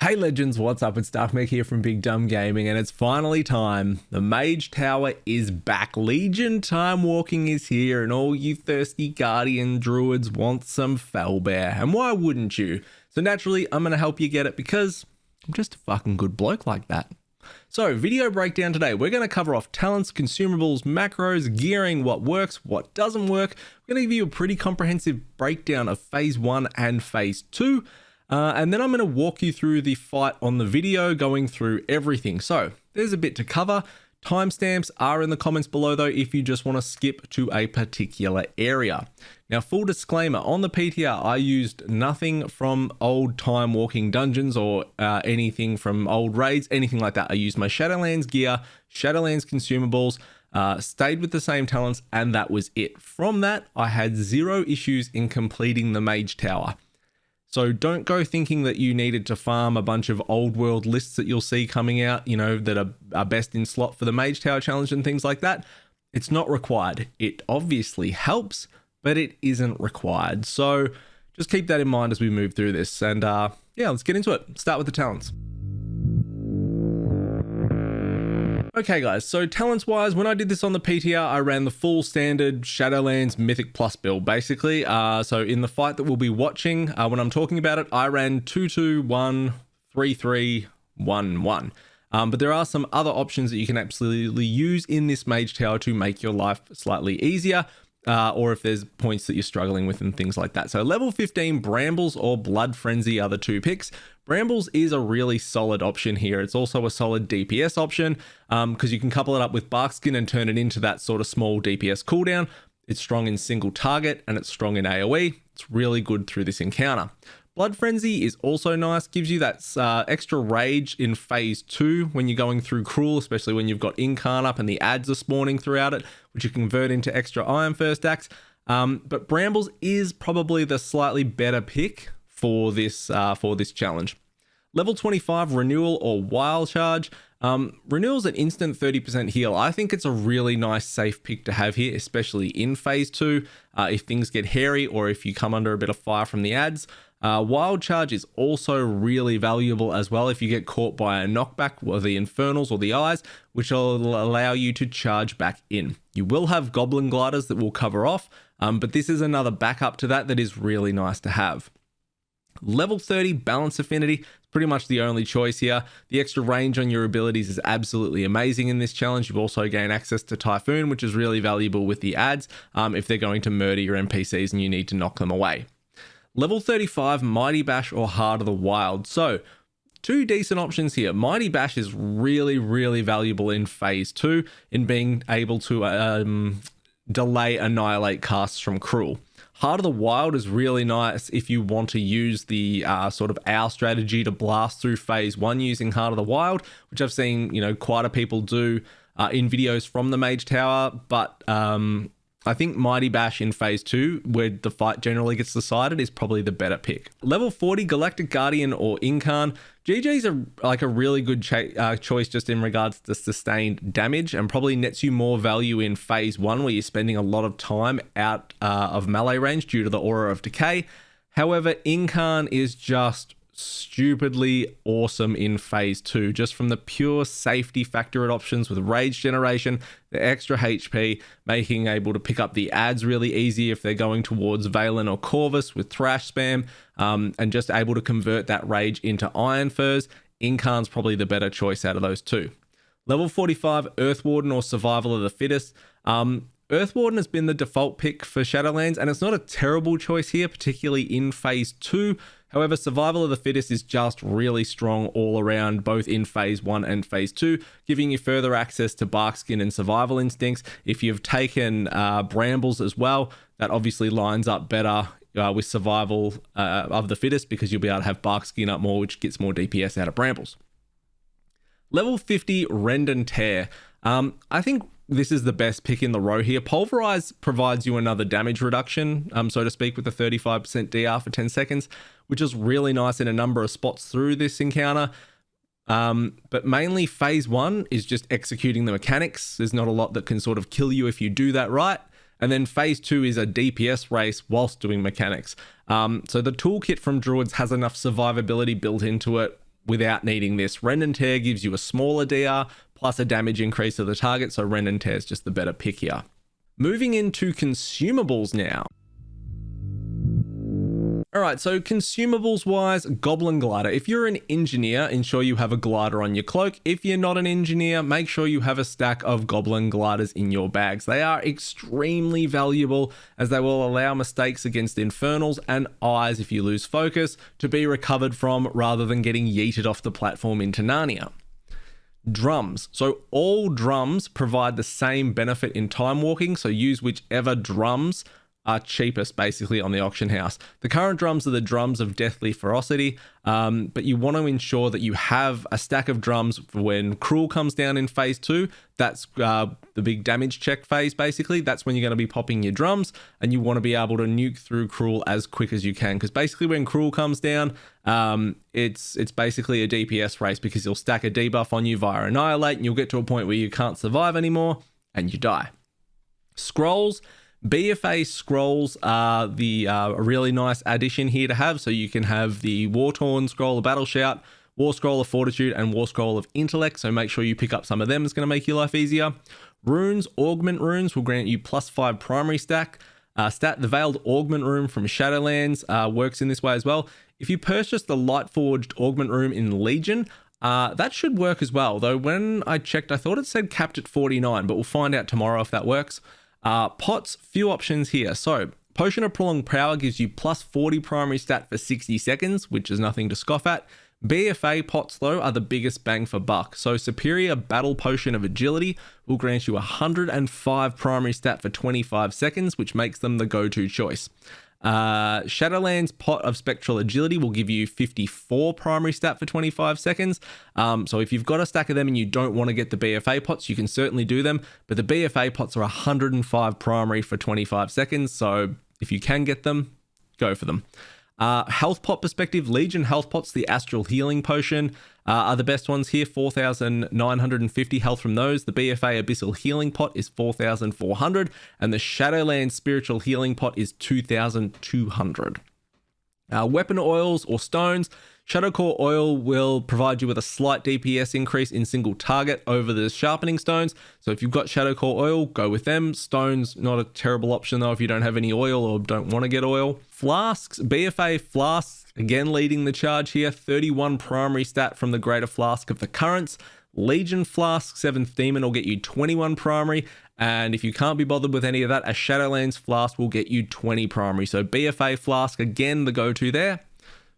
Hey legends, what's up? It's Darkmech here from Big Dumb Gaming, and it's finally time. The Mage Tower is back. Legion Time Walking is here, and all you thirsty Guardian Druids want some Felbear. And why wouldn't you? So naturally, I'm going to help you get it because I'm just a fucking good bloke like that. So, video breakdown today. We're going to cover off talents, consumables, macros, gearing, what works, what doesn't work. We're going to give you a pretty comprehensive breakdown of Phase 1 and Phase 2. And then I'm going to walk you through the fight on the video, going through everything. So there's a bit to cover. Timestamps are in the comments below though if you just want to skip to a particular area. Now, full disclaimer, on the PTR I used nothing from old time walking dungeons or anything from old raids, anything like that. I used my Shadowlands gear, Shadowlands consumables, stayed with the same talents, and that was it. From that, I had zero issues in completing the Mage Tower. So don't go thinking that you needed to farm a bunch of old world lists that you'll see coming out, you know, that are best in slot for the Mage Tower challenge and things like that. It's not required. It obviously helps, but it isn't required. So just keep that in mind as we move through this. And yeah, let's get into it. Start with the talents. Okay guys, so talents wise, when I did this on the PTR, I ran the full standard Shadowlands Mythic Plus build basically. So in the fight that we'll be watching, when I'm talking about it, I ran 2-2-1-3-3-1-1. But there are some other options that you can absolutely use in this Mage Tower to make your life slightly easier. Or if there's points that you're struggling with and things like that. So level 15 Brambles or Blood Frenzy are the two picks. Brambles is a really solid option here. It's also a solid DPS option because you can couple it up with Barkskin and turn it into that sort of small DPS cooldown. It's strong in single target and it's strong in AoE. It's really good through this encounter. Blood Frenzy is also nice, gives you that extra rage in Phase 2 when you're going through Cruel, especially when you've got Incarn up and the ads are spawning throughout it, which you convert into extra Iron First Axe. But Brambles is probably the slightly better pick for this challenge. Level 25 Renewal or Wild Charge. Renewal's an instant 30% heal. I think it's a really nice safe pick to have here, especially in Phase 2, if things get hairy or if you come under a bit of fire from the ads. Wild Charge is also really valuable as well if you get caught by a knockback or the Infernals or the Eyes, which will allow you to charge back in. You will have Goblin Gliders that will cover off, but this is another backup to that is really nice to have. Level 30 Balance Affinity, pretty much the only choice here. The extra range on your abilities is absolutely amazing in this challenge. You also gain access to Typhoon, which is really valuable with the ads if they're going to murder your NPCs and you need to knock them away. Level 35, Mighty Bash or Heart of the Wild. So, two decent options here. Mighty Bash is really, really valuable in Phase 2 in being able to delay Annihilate casts from Cruel. Heart of the Wild is really nice if you want to use the sort of owl strategy to blast through Phase 1 using Heart of the Wild, which I've seen, you know, quite a people do in videos from the Mage Tower, but I think Mighty Bash in Phase 2, where the fight generally gets decided, is probably the better pick. Level 40, Galactic Guardian or Incarn. GG's a really good choice just in regards to sustained damage and probably nets you more value in Phase 1 where you're spending a lot of time out of melee range due to the Aura of Decay. However, Incarn is just stupidly awesome in Phase 2 just from the pure safety factor it options with rage generation, the extra HP, making able to pick up the ads really easy if they're going towards Valen or Corvus with thrash spam, and just able to convert that rage into Iron Furs. Incarn's probably the better choice out of those two. Level 45 Earthwarden or Survival of the Fittest. Earthwarden has been the default pick for Shadowlands, and it's not a terrible choice here, particularly in Phase 2. However, Survival of the Fittest is just really strong all around, both in Phase 1 and Phase 2, giving you further access to Barkskin and Survival Instincts. If you've taken Brambles as well, that obviously lines up better with Survival of the Fittest because you'll be able to have Barkskin up more, which gets more DPS out of Brambles. Level 50 Rend and Tear. I think this is the best pick in the row here. Pulverize provides you another damage reduction, so to speak, with the 35% DR for 10 seconds, which is really nice in a number of spots through this encounter. But mainly Phase 1 is just executing the mechanics. There's not a lot that can sort of kill you if you do that right. And then Phase 2 is a DPS race whilst doing mechanics. So the toolkit from Druids has enough survivability built into it without needing this. Rend and Tear gives you a smaller DR plus a damage increase to the target, so Rend and Tear is just the better pick here. Moving into consumables now. Alright, so consumables wise, Goblin Glider. If you're an engineer, ensure you have a glider on your cloak. If you're not an engineer, make sure you have a stack of Goblin Gliders in your bags. They are extremely valuable as they will allow mistakes against Infernals and Eyes if you lose focus to be recovered from rather than getting yeeted off the platform into Narnia. Drums. So all drums provide the same benefit in time walking, so use whichever drums are cheapest basically on the auction house. The current drums are the drums of Deathly Ferocity, but you want to ensure that you have a stack of drums for when Cruel comes down in phase 2. That's the big damage check phase basically. That's when you're going to be popping your drums, and you want to be able to nuke through Cruel as quick as you can, because basically when Cruel comes down, it's basically a DPS race, because you'll stack a debuff on you via Annihilate and you'll get to a point where you can't survive anymore and you die. Scrolls. BFA scrolls are a really nice addition here to have. So you can have the War-Torn Scroll of Battle Shout, War Scroll of Fortitude, and War Scroll of Intellect. So make sure you pick up some of them. It's going to make your life easier. Runes, Augment Runes will grant you +5 primary stat. The Veiled Augment Rune from Shadowlands works in this way as well. If you purchase the Light Forged Augment Rune in Legion, that should work as well. Though when I checked, I thought it said capped at 49, but we'll find out tomorrow if that works. Pots, few options here. So Potion of Prolonged Power gives you +40 primary stat for 60 seconds, which is nothing to scoff at. BFA pots though are the biggest bang for buck. So Superior Battle Potion of Agility will grant you 105 primary stat for 25 seconds, which makes them the go-to choice. Shadowlands Pot of Spectral Agility will give you 54 primary stat for 25 seconds. So if you've got a stack of them and you don't want to get the BFA pots, you can certainly do them, but the BFA pots are 105 primary for 25 seconds. So if you can get them, go for them. Health pot perspective, Legion health pots, the Astral Healing Potion, are the best ones here. 4,950 health from those. The BFA Abyssal Healing Pot is 4,400, and the Shadowlands Spiritual Healing Pot is 2,200. Weapon oils or stones. Shadowcore Oil will provide you with a slight DPS increase in single target over the Sharpening Stones. So if you've got Shadowcore Oil, go with them. Stones, not a terrible option though if you don't have any oil or don't want to get oil. Flasks, BFA Flasks, again leading the charge here. 31 primary stat from the Greater Flask of the Currents. Legion Flask, 7th Demon will get you 21 primary. And if you can't be bothered with any of that, a Shadowlands Flask will get you 20 primary. So BFA Flask, again, the go-to there.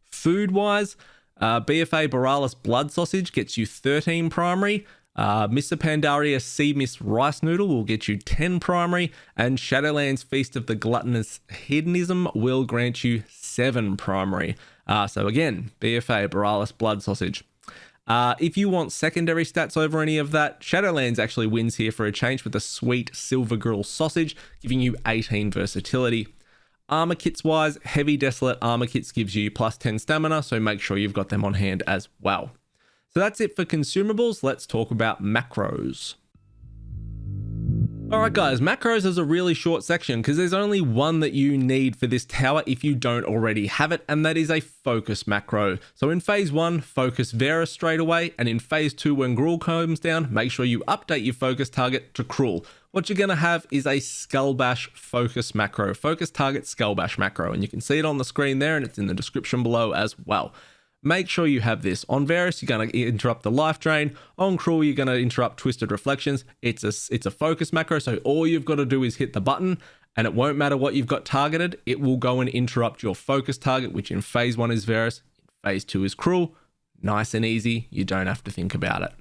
Food-wise, BFA Borealis Blood Sausage gets you 13 primary. Mr. Pandaria Sea Mist Rice Noodle will get you 10 primary. And Shadowlands Feast of the Gluttonous Hedonism will grant you 7 primary. So again, BFA Borealis Blood Sausage. If you want secondary stats over any of that, Shadowlands actually wins here for a change with the sweet Silver Grill Sausage, giving you 18 versatility. Armor kits wise, Heavy Desolate Armor Kits gives you +10 stamina, so make sure you've got them on hand as well. So that's it for consumables. Let's talk about macros. Alright guys, macros is a really short section because there's only one that you need for this tower if you don't already have it, and that is a focus macro. So in phase 1, focus Varus straight away, and in phase 2 when Gruul comes down, make sure you update your focus target to Cruel. What you're going to have is a Skull Bash focus macro, focus target Skull Bash macro, and you can see it on the screen there and it's in the description below as well. Make sure you have this. On Varus, you're going to interrupt the life drain. On Cruel, you're going to interrupt Twisted Reflections. It's a focus macro, so all you've got to do is hit the button, and it won't matter what you've got targeted. It will go and interrupt your focus target, which in phase 1 is Varus, in phase 2 is Cruel. Nice and easy. You don't have to think about it.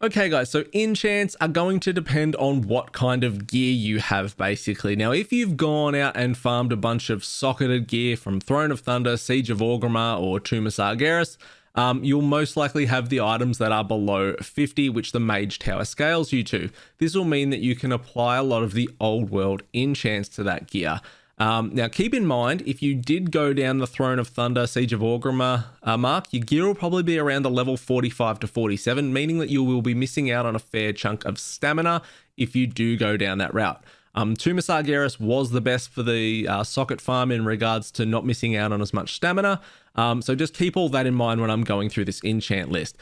Okay guys, so enchants are going to depend on what kind of gear you have basically. Now if you've gone out and farmed a bunch of socketed gear from Throne of Thunder, Siege of Orgrimmar, or Tomb of Sargeras, you'll most likely have the items that are below 50, which the Mage Tower scales you to. This will mean that you can apply a lot of the old world enchants to that gear. Now keep in mind, if you did go down the Throne of Thunder, Siege of Orgrimmar mark, your gear will probably be around the level 45 to 47, meaning that you will be missing out on a fair chunk of stamina if you do go down that route. Tumor Sargeras was the best for the socket farm in regards to not missing out on as much stamina. So just keep all that in mind when I'm going through this enchant list.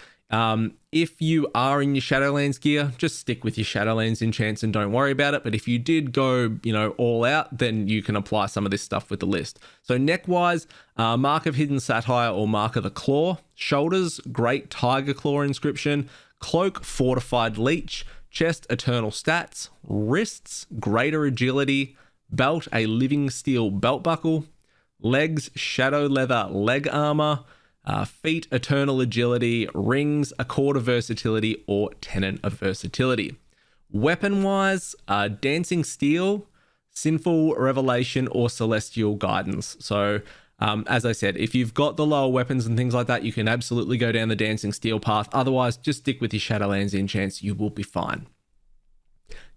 If you are in your Shadowlands gear, just stick with your Shadowlands enchants and don't worry about it. But if you did go, all out, then you can apply some of this stuff with the list. So neck-wise, Mark of Hidden Satire or Mark of the Claw. Shoulders, Great Tiger Claw inscription. Cloak, Fortified Leech. Chest, Eternal Stats. Wrists, Greater Agility. Belt, a Living Steel Belt Buckle. Legs, Shadow Leather Leg Armor. Feet, Eternal Agility. Rings, a Cord of Versatility or Tenet of Versatility. Weapon-wise, Dancing Steel, Sinful Revelation, or Celestial Guidance. So, as I said, if you've got the lower weapons and things like that, you can absolutely go down the Dancing Steel path. Otherwise, just stick with your Shadowlands enchants. You will be fine.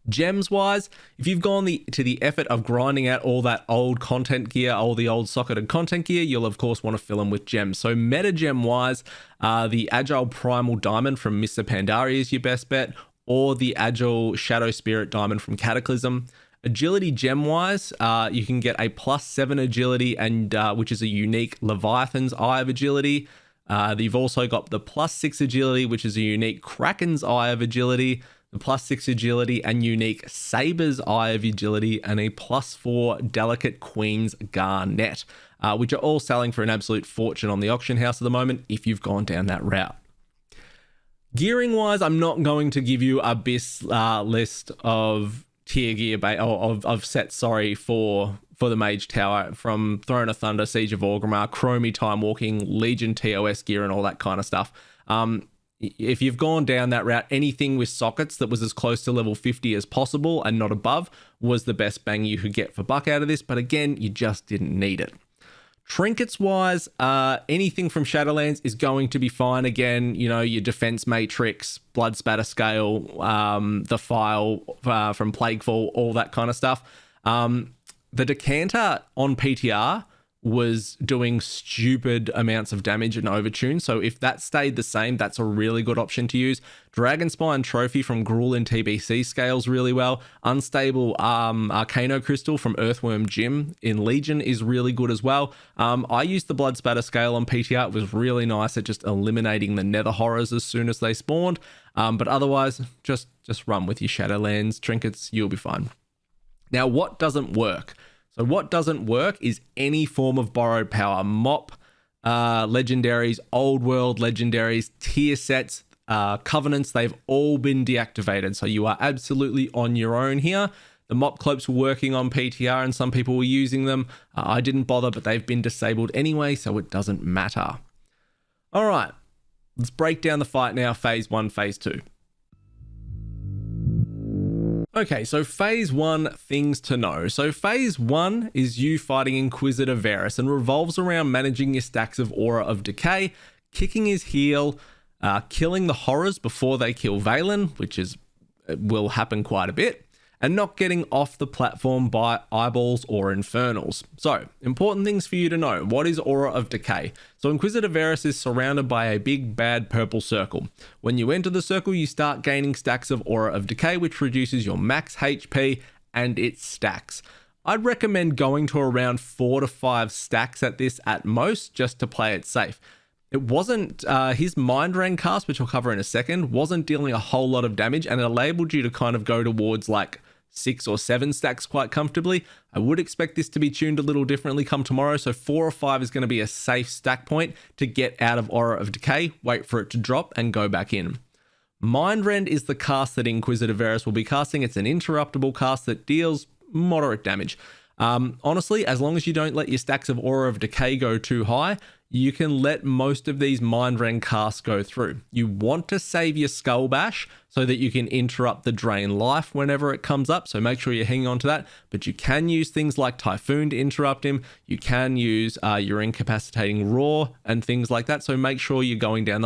Gems wise, if you've gone to the effort of grinding out all that old content gear, all the old socketed content gear, you'll of course want to fill them with gems. So meta gem wise, the Agile Primal Diamond from Mr. Pandaria is your best bet, or the Agile Shadow Spirit Diamond from Cataclysm. Agility gem wise, you can get a +7 agility, and which is a unique Leviathan's Eye of Agility. You've also got the +6 agility, which is a unique Kraken's Eye of Agility. The +6 agility and unique Saber's Eye of Agility, and a +4 delicate Queen's Garnet, which are all selling for an absolute fortune on the auction house at the moment if you've gone down that route. Gearing wise, I'm not going to give you a BIS list of tier gear of sets, for the Mage Tower, from Throne of Thunder, Siege of Orgrimmar, Chromie, Time Walking, Legion TOS gear, and all that kind of stuff. If you've gone down that route, anything with sockets that was as close to level 50 as possible and not above was the best bang you could get for buck out of this. But again, you just didn't need it. Trinkets wise, anything from Shadowlands is going to be fine. Again, your Defense Matrix, Blood Spatter Scale, the File from Plaguefall, all that kind of stuff. The Decanter on PTR was doing stupid amounts of damage and overtune. So if that stayed the same, that's a really good option to use. Dragonspine Trophy from Gruul in TBC scales really well. Unstable Arcano Crystal from Earthworm Jim in Legion is really good as well. I used the Blood Spatter scale on PTR. It was really nice at just eliminating the nether horrors as soon as they spawned. But otherwise, just run with your Shadowlands trinkets. You'll be fine. Now, what doesn't work? So what doesn't work is any form of borrowed power. Mop, legendaries, old world legendaries, tier sets, covenants, they've all been deactivated. So you are absolutely on your own here. The mop cloaks were working on PTR and some people were using them. I didn't bother, but they've been disabled anyway, so it doesn't matter. All right, let's break down the fight now. Phase 1, Phase 2. Okay, so Phase 1, things to know. So Phase 1 is you fighting Inquisitor Varus and revolves around managing your stacks of Aura of Decay, kicking his heel, killing the horrors before they kill Valen, which will happen quite a bit, and not getting off the platform by eyeballs or infernals. So, important things for you to know. What is Aura of Decay? So Inquisitor Varus is surrounded by a big bad purple circle. When you enter the circle, you start gaining stacks of Aura of Decay, which reduces your max HP and its stacks. I'd recommend going to around 4 to 5 stacks at this at most, just to play it safe. It wasn't, his Mind Rend cast, which I'll cover in a second, wasn't dealing a whole lot of damage, and it enabled you to kind of go towards like 6 or 7 stacks quite comfortably. I would expect this to be tuned a little differently come tomorrow, so 4 or 5 is going to be a safe stack point to get out of Aura of Decay, wait for it to drop, and go back in. Mind Rend is the cast that Inquisitor Varus will be casting. It's an interruptible cast that deals moderate damage. Honestly, as long as you don't let your stacks of Aura of Decay go too high, you can let most of these Mind Rend casts go through. You want to save your Skull Bash so that you can interrupt the Drain Life whenever it comes up, so make sure you're hanging on to that. But you can use things like Typhoon to interrupt him. You can use your Incapacitating Roar and things like that, so make sure you're going down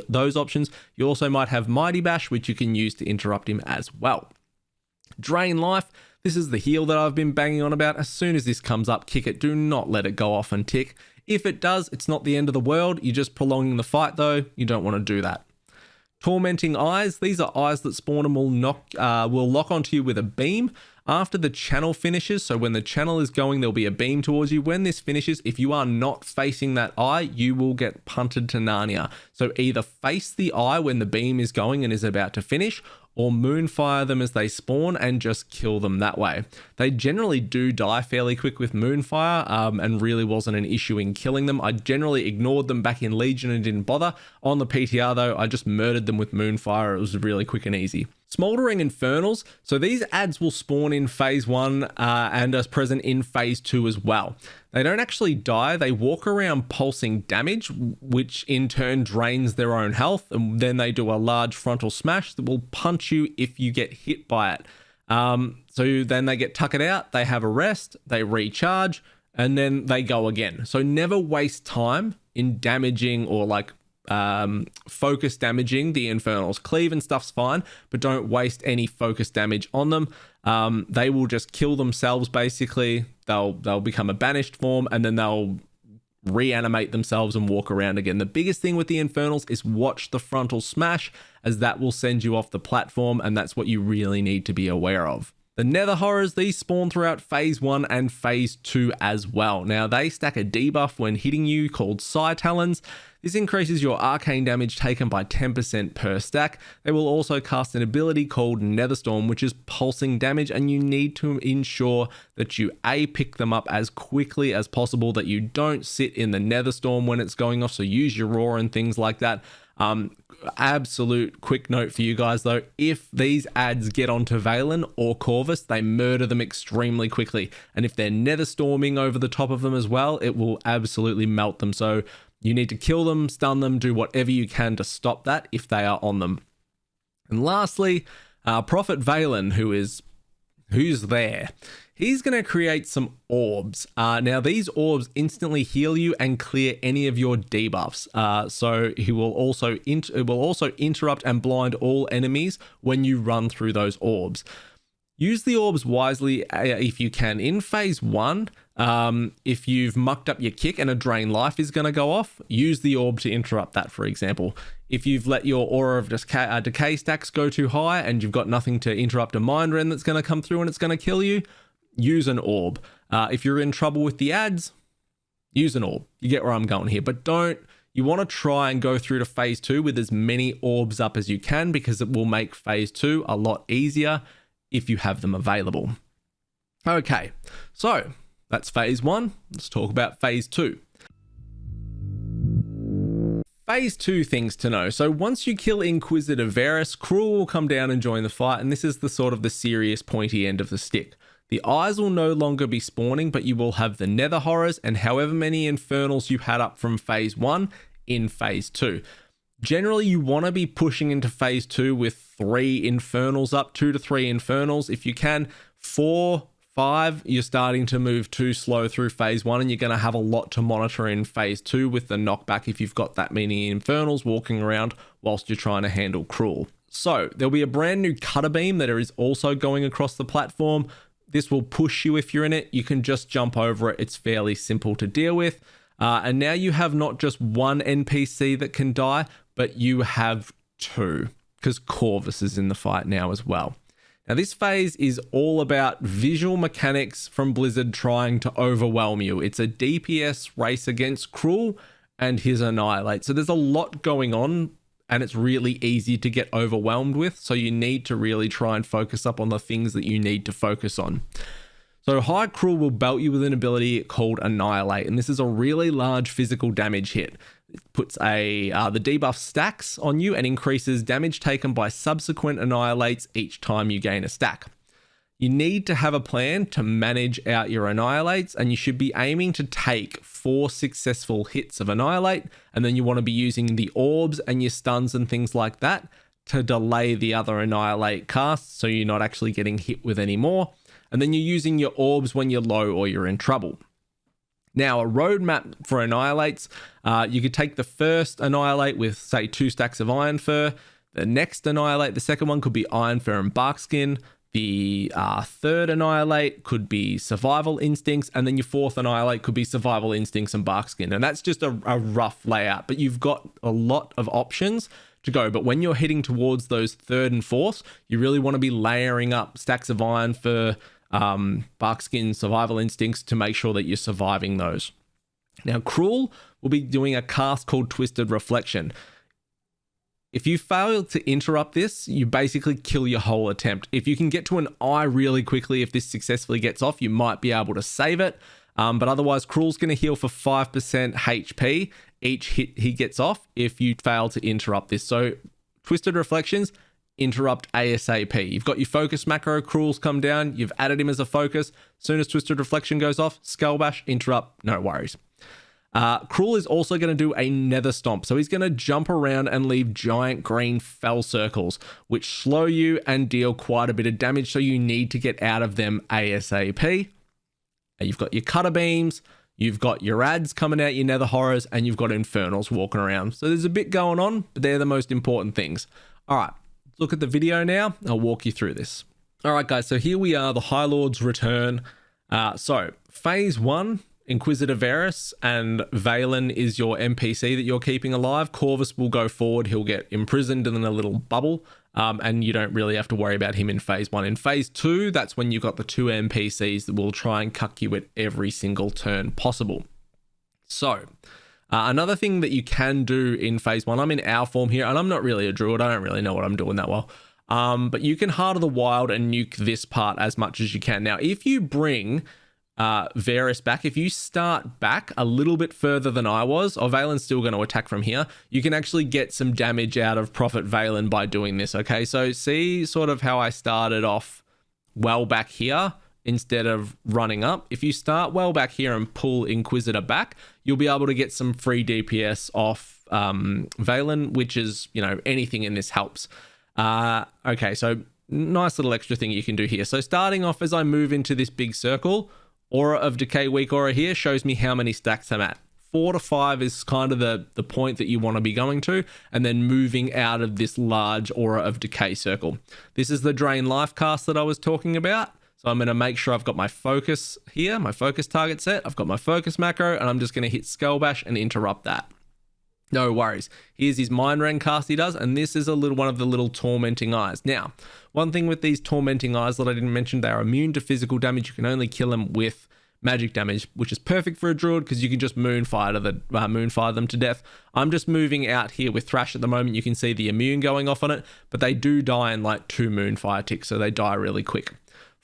those options. You also might have Mighty Bash, which you can use to interrupt him as well. Drain Life. This is the heal that I've been banging on about. As soon as this comes up, kick it. Do not let it go off and tick. If it does, it's not the end of the world. You're just prolonging the fight though. You don't want to do that. Tormenting Eyes. These are eyes that spawn and will lock onto you with a beam. After the channel finishes, so when the channel is going, there'll be a beam towards you. When this finishes, if you are not facing that eye, you will get punted to Narnia. So either face the eye when the beam is going and is about to finish, or moonfire them as they spawn and just kill them that way. They generally do die fairly quick with moonfire, and really wasn't an issue in killing them. I generally ignored them back in Legion and didn't bother. On the PTR though, I just murdered them with moonfire. It was really quick and easy. Smoldering Infernals. So these ads will spawn in phase 1 and are present in phase 2 as well. They don't actually die. They walk around pulsing damage, which in turn drains their own health. And then they do a large frontal smash that will punch you if you get hit by it. So then they get tuckered out. They have a rest. They recharge. And then they go again. So never waste time in damaging or like focus damaging the Infernals. Cleave and stuff's fine, but don't waste any focus damage on them. They will just kill themselves basically. They'll become a banished form and then they'll reanimate themselves and walk around again. The biggest thing with the Infernals is watch the frontal smash, as that will send you off the platform, and that's what you really need to be aware of. The Nether Horrors, these spawn throughout phase 1 and phase 2 as well. Now, they stack a debuff when hitting you called Psy Talons. This increases your arcane damage taken by 10% per stack. They will also cast an ability called Netherstorm, which is pulsing damage, and you need to ensure that you pick them up as quickly as possible, that you don't sit in the Netherstorm when it's going off, so use your Roar and things like that. Absolute quick note for you guys though, if these ads get onto Valen or Corvus, they murder them extremely quickly, and if they're nether storming over the top of them as well, it will absolutely melt them. So you need to kill them, stun them, do whatever you can to stop that if they are on them. And lastly, Prophet Valen, who's there. He's going to create some orbs. Now, these orbs instantly heal you and clear any of your debuffs. So it will also interrupt and blind all enemies when you run through those orbs. Use the orbs wisely if you can. In phase 1, if you've mucked up your kick and a drain life is going to go off, use the orb to interrupt that, for example. If you've let your aura of decay stacks go too high and you've got nothing to interrupt a mind rend that's going to come through and it's going to kill you, use an orb. If you're in trouble with the ads, use an orb. You get where I'm going here, but you want to try and go through to phase 2 with as many orbs up as you can, because it will make phase 2 a lot easier if you have them available. Okay, so that's phase 1. Let's talk about phase 2. Phase 2 things to know. So once you kill Inquisitor Varus, Cruel will come down and join the fight, and this is the sort of the serious pointy end of the stick. The eyes will no longer be spawning, but you will have the Nether Horrors and however many Infernals you had up from phase 1 in phase 2. Generally, you want to be pushing into phase 2 with 3 Infernals up, 2 to 3 Infernals. If you can, 4, 5, you're starting to move too slow through phase 1, and you're going to have a lot to monitor in phase 2 with the knockback if you've got that many Infernals walking around whilst you're trying to handle Cruel. So there'll be a brand new Cutter Beam that is also going across the platform. This will push you if you're in it. You can just jump over it. It's fairly simple to deal with. And now you have not just one NPC that can die, but you have 2, because Corvus is in the fight now as well. Now, this phase is all about visual mechanics from Blizzard trying to overwhelm you. It's a DPS race against Cruel and his Annihilate. So there's a lot going on, and it's really easy to get overwhelmed with. So you need to really try and focus up on the things that you need to focus on. So High Cruel will belt you with an ability called Annihilate, and this is a really large physical damage hit. It puts the debuff stacks on you and increases damage taken by subsequent Annihilates each time you gain a stack. You need to have a plan to manage out your Annihilates, and you should be aiming to take 4 successful hits of Annihilate, and then you want to be using the orbs and your stuns and things like that to delay the other Annihilate casts, so you're not actually getting hit with any more. And then you're using your orbs when you're low or you're in trouble. Now, a roadmap for Annihilates, you could take the first Annihilate with, say, 2 stacks of Iron Fur. The next Annihilate, the second one could be Iron Fur and Barkskin. The third Annihilate could be Survival Instincts. And then your fourth Annihilate could be Survival Instincts and Barkskin. And that's just a rough layout, but you've got a lot of options to go. But when you're heading towards those third and fourths, you really want to be layering up stacks of Iron Fur, Barkskin, Survival Instincts to make sure that you're surviving those. Now, Cruel will be doing a cast called Twisted Reflection. If you fail to interrupt this, you basically kill your whole attempt. If you can get to an eye really quickly, if this successfully gets off, you might be able to save it. But otherwise, Cruel's going to heal for 5% HP each hit he gets off if you fail to interrupt this. So Twisted Reflections, interrupt ASAP. You've got your focus macro, Cruel's come down, you've added him as a focus. Soon as Twisted Reflection goes off, Skull Bash, interrupt, no worries. Cruel is also going to do a Nether Stomp. So he's going to jump around and leave giant green fell circles, which slow you and deal quite a bit of damage. So you need to get out of them ASAP. You've got your Cutter Beams, you've got your ads coming out, your Nether Horrors, and you've got Infernals walking around. So there's a bit going on, but they're the most important things. All right, look at the video now. I'll walk you through this. All right, guys, so here we are, the High Lord's return. So phase 1, Inquisitor Varus and Valen is your NPC that you're keeping alive. Corvus will go forward. He'll get imprisoned in a little bubble, and you don't really have to worry about him in phase 1. In phase 2, that's when you've got the 2 NPCs that will try and cuck you at every single turn possible. So another thing that you can do in phase 1, I'm in our form here, and I'm not really a druid. I don't really know what I'm doing that well. But you can Heart of the Wild and nuke this part as much as you can. Now, if you bring Varus back, if you start back a little bit further than I was, or Valen's still going to attack from here, you can actually get some damage out of Prophet Valen by doing this. Okay, so see sort of how I started off well back here instead of running up. If you start well back here and pull Inquisitor back, you'll be able to get some free DPS off Valen, which is, you know, anything in this helps. Okay, so nice little extra thing you can do here. So starting off, as I move into this big circle, Aura of Decay weak aura here shows me how many stacks I'm at. 4 to 5 is kind of the point that you want to be going to, and then moving out of this large Aura of Decay circle. This is the Drain Life cast that I was talking about. So I'm going to make sure I've got my focus here, my focus target set. I've got my focus macro, and I'm just going to hit Skull Bash and interrupt that. No worries. Here's his Mind Rend cast he does, and this is one of the little Tormenting Eyes. Now, one thing with these Tormenting Eyes that I didn't mention, they are immune to physical damage. You can only kill them with magic damage, which is perfect for a druid because you can just moonfire them to death. I'm just moving out here with Thrash at the moment. You can see the immune going off on it, but they do die in like 2 moonfire ticks, so they die really quick.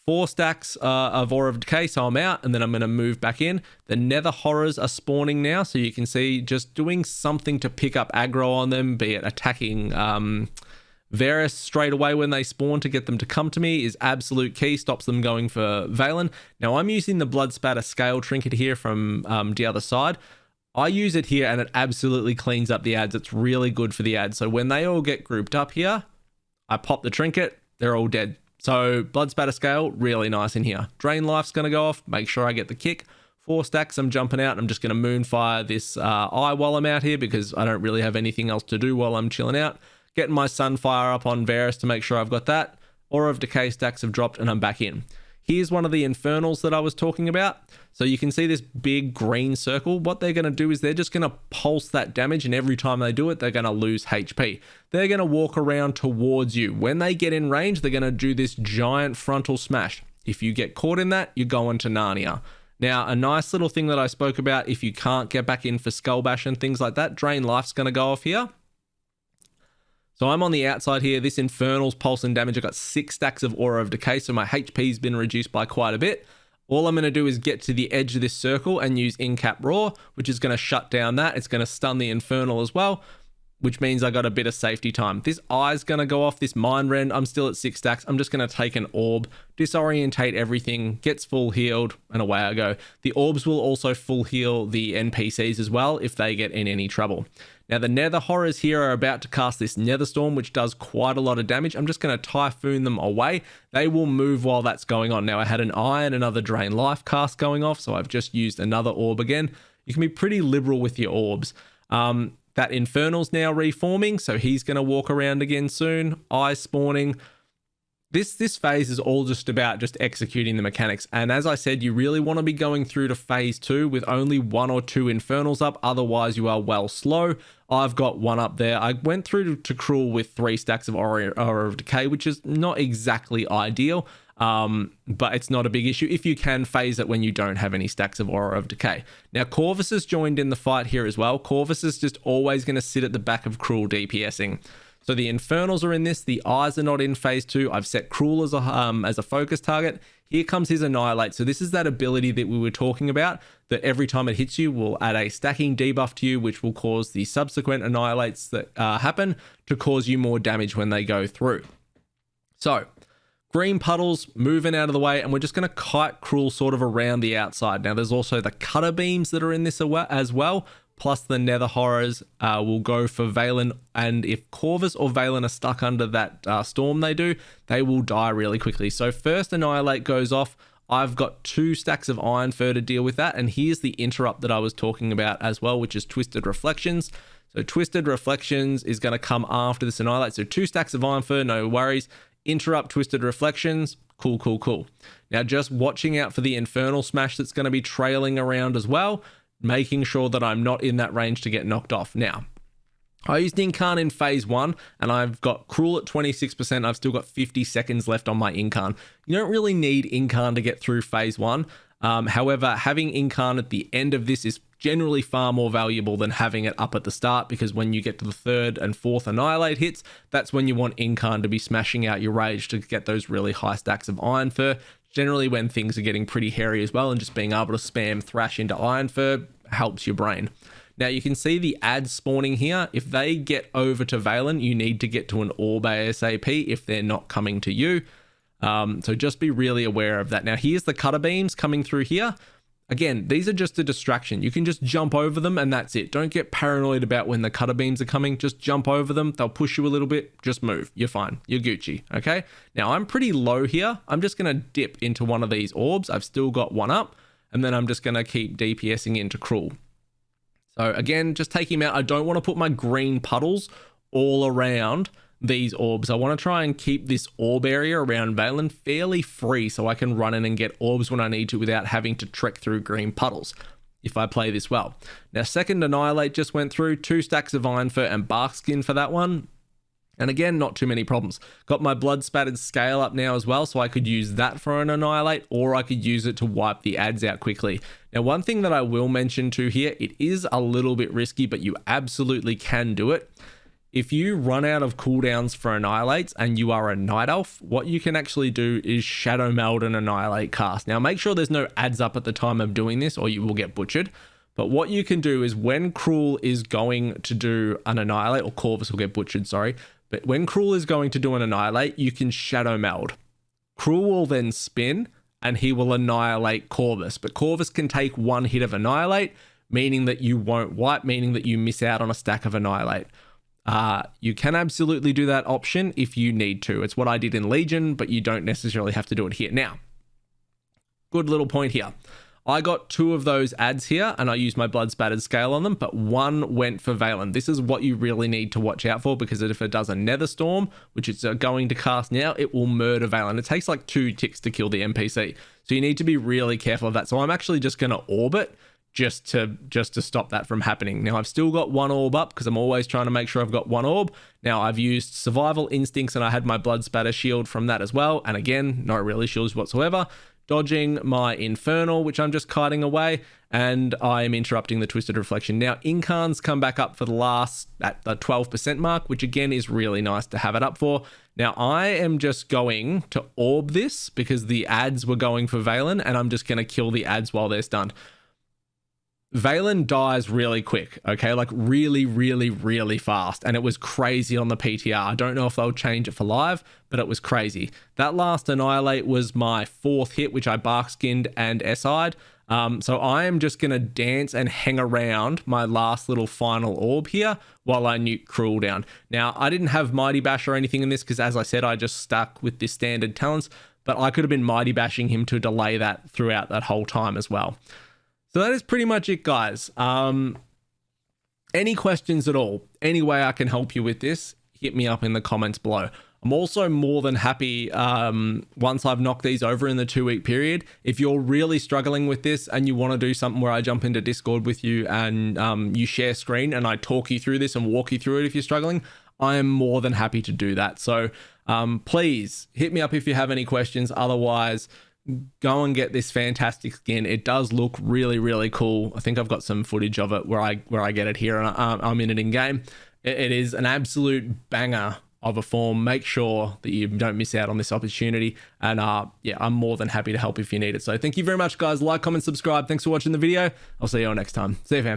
4 stacks of Aura of Decay, so I'm out, and then I'm going to move back in. The Nether Horrors are spawning now, so you can see just doing something to pick up aggro on them, be it attacking Varus straight away when they spawn to get them to come to me is absolute key, stops them going for Valen. Now I'm using the Blood Spatter Scale Trinket here from the other side. I use it here and it absolutely cleans up the ads. It's really good for the ads. So when they all get grouped up here, I pop the trinket, they're all dead. So Blood Spatter Scale, really nice in here. Drain Life's going to go off, make sure I get the kick. 4 stacks, I'm jumping out. I'm just going to Moonfire this eye while I'm out here because I don't really have anything else to do while I'm chilling out. Getting my Sunfire up on Varus to make sure I've got that. Aura of Decay stacks have dropped and I'm back in. Here's one of the Infernals that I was talking about. So you can see this big green circle. What they're going to do is they're just going to pulse that damage, and every time they do it, they're going to lose HP. They're going to walk around towards you. When they get in range, they're going to do this giant frontal smash. If you get caught in that, you're going to Narnia. Now, a nice little thing that I spoke about, if you can't get back in for Skull Bash and things like that, Drain Life's going to go off here. So I'm on the outside here. This Infernal's pulsing damage. I've got 6 stacks of Aura of Decay, so my HP's been reduced by quite a bit. All I'm going to do is get to the edge of this circle and use In-Cap Roar, which is going to shut down that. It's going to stun the Infernal as well, which means I got a bit of safety time. This eye's going to go off, this Mind Rend. I'm still at 6 stacks. I'm just going to take an orb, disorientate everything, gets full healed, and away I go. The orbs will also full heal the NPCs as well if they get in any trouble. Now, the Nether Horrors here are about to cast this Nether Storm, which does quite a lot of damage. I'm just going to Typhoon them away. They will move while that's going on. Now, I had an Eye and another Drain Life cast going off, so I've just used another orb again. You can be pretty liberal with your orbs. That Infernal's now reforming, so he's going to walk around again soon. Eye spawning. This phase is all just about just executing the mechanics. And as I said, you really want to be going through to phase 2 with only 1 or 2 Infernals up. Otherwise, you are well slow. I've got 1 up there. I went through to Cruel with 3 stacks of Aura of Decay, which is not exactly ideal, but it's not a big issue if you can phase it when you don't have any stacks of Aura of Decay. Now, Corvus has joined in the fight here as well. Corvus is just always going to sit at the back of Cruel DPSing. So the Infernals are in this. The Eyes are not in phase 2. I've set Cruel as a focus target. Here comes his Annihilate. So this is that ability that we were talking about, that every time it hits you will add a stacking debuff to you, which will cause the subsequent Annihilates that happen to cause you more damage when they go through. So green puddles moving out of the way, and we're just going to kite Cruel sort of around the outside. Now there's also the Cutter Beams that are in this as well, plus the Nether Horrors will go for Valen, and if Corvus or Valen are stuck under that storm they will die really quickly. So first Annihilate goes off. I've got 2 stacks of Iron Fur to deal with that, and here's the interrupt that I was talking about as well, which is Twisted Reflections. So Twisted Reflections is going to come after this Annihilate. So 2 stacks of Iron Fur, no worries. Interrupt Twisted Reflections, cool. Now just watching out for the Infernal Smash that's going to be trailing around as well, making sure that I'm not in that range to get knocked off. Now, I used Incarn in phase 1, and I've got Cruel at 26%. I've still got 50 seconds left on my Incarn. You don't really need Incarn to get through phase 1. However, having Incarn at the end of this is generally far more valuable than having it up at the start, because when you get to the 3rd and 4th Annihilate hits, that's when you want Incarn to be smashing out your rage to get those really high stacks of Iron Fur. Generally when things are getting pretty hairy as well, and just being able to spam Thrash into Iron Fur helps your brain. Now you can see the ads spawning here. If they get over to Valen, you need to get to an orb ASAP if they're not coming to you. So just be really aware of that. Now here's the Cutter Beams coming through here. Again, these are just a distraction. You can just jump over them and that's it. Don't get paranoid about when the Cutter Beams are coming. Just jump over them. They'll push you a little bit. Just move. You're fine. You're Gucci. Okay. Now I'm pretty low here. I'm just going to dip into one of these orbs. I've still got 1 up, and then I'm just going to keep DPSing into Cruel. So again, just take him out. I don't want to put my green puddles all around these orbs. I want to try and keep this orb area around Valen fairly free so I can run in and get orbs when I need to without having to trek through green puddles if I play this well. Now, second Annihilate just went through, 2 stacks of Iron Fur and Bark Skin for that one. And again, not too many problems. Got my Blood Spattered Scale up now as well, so I could use that for an Annihilate, or I could use it to wipe the ads out quickly. Now, one thing that I will mention too here, it is a little bit risky, but you absolutely can do it. If you run out of cooldowns for Annihilates and you are a Night Elf, what you can actually do is Shadow Meld an Annihilate cast. Now, make sure there's no ads up at the time of doing this or you will get butchered. But what you can do is when Cruel is going to do an Annihilate, or Corvus will get butchered, sorry. But when Cruel is going to do an Annihilate, you can Shadow Meld. Cruel will then spin and he will Annihilate Corvus. But Corvus can take 1 hit of Annihilate, meaning that you won't wipe, meaning that you miss out on a stack of Annihilate. You can absolutely do that option if you need to. It's what I did in Legion, but you don't necessarily have to do it here. Now, good little point here. I got 2 of those ads here and I used my Blood Spattered Scale on them, but 1 went for Valen. This is what you really need to watch out for, because if it does a Nether Storm, which it's going to cast now, it will murder Valen. It takes like 2 ticks to kill the NPC. So you need to be really careful of that. So I'm actually just going to orbit just to stop that from happening. Now I've still got 1 orb up because I'm always trying to make sure I've got 1 orb. Now I've used Survival Instincts and I had my Blood Spatter Shield from that as well. And again, no really shields whatsoever. Dodging my Infernal, which I'm just kiting away, and I'm interrupting the Twisted Reflection. Now, Incarn's come back up for the last, at the 12% mark, which again is really nice to have it up for. Now, I am just going to orb this because the ads were going for Valen, and I'm just going to kill the ads while they're stunned. Valen dies really quick, okay? Like really, really, really fast. And it was crazy on the PTR. I don't know if they'll change it for live, but it was crazy. That last Annihilate was my 4th hit, which I Bark Skinned and SI'd. So I am just going to dance and hang around my last little final orb here while I nuke Cruel down. Now, I didn't have Mighty Bash or anything in this because, as I said, I just stuck with this standard talents, but I could have been Mighty Bashing him to delay that throughout that whole time as well. So that is pretty much it, guys. Any questions at all? Any way I can help you with this, hit me up in the comments below. I'm also more than happy, once I've knocked these over in the 2-week period, if you're really struggling with this and you want to do something where I jump into Discord with you and you share screen and I talk you through this and walk you through it if you're struggling, I am more than happy to do that. So please hit me up if you have any questions. Otherwise, go and get this fantastic skin. It does look really, really cool. I think I've got some footage of it where I get it here and I'm in it in game. It is an absolute banger of a form. Make sure that you don't miss out on this opportunity. And yeah, I'm more than happy to help if you need it. So thank you very much, guys. Like, comment, subscribe. Thanks for watching the video. I'll see you all next time. See you, fam.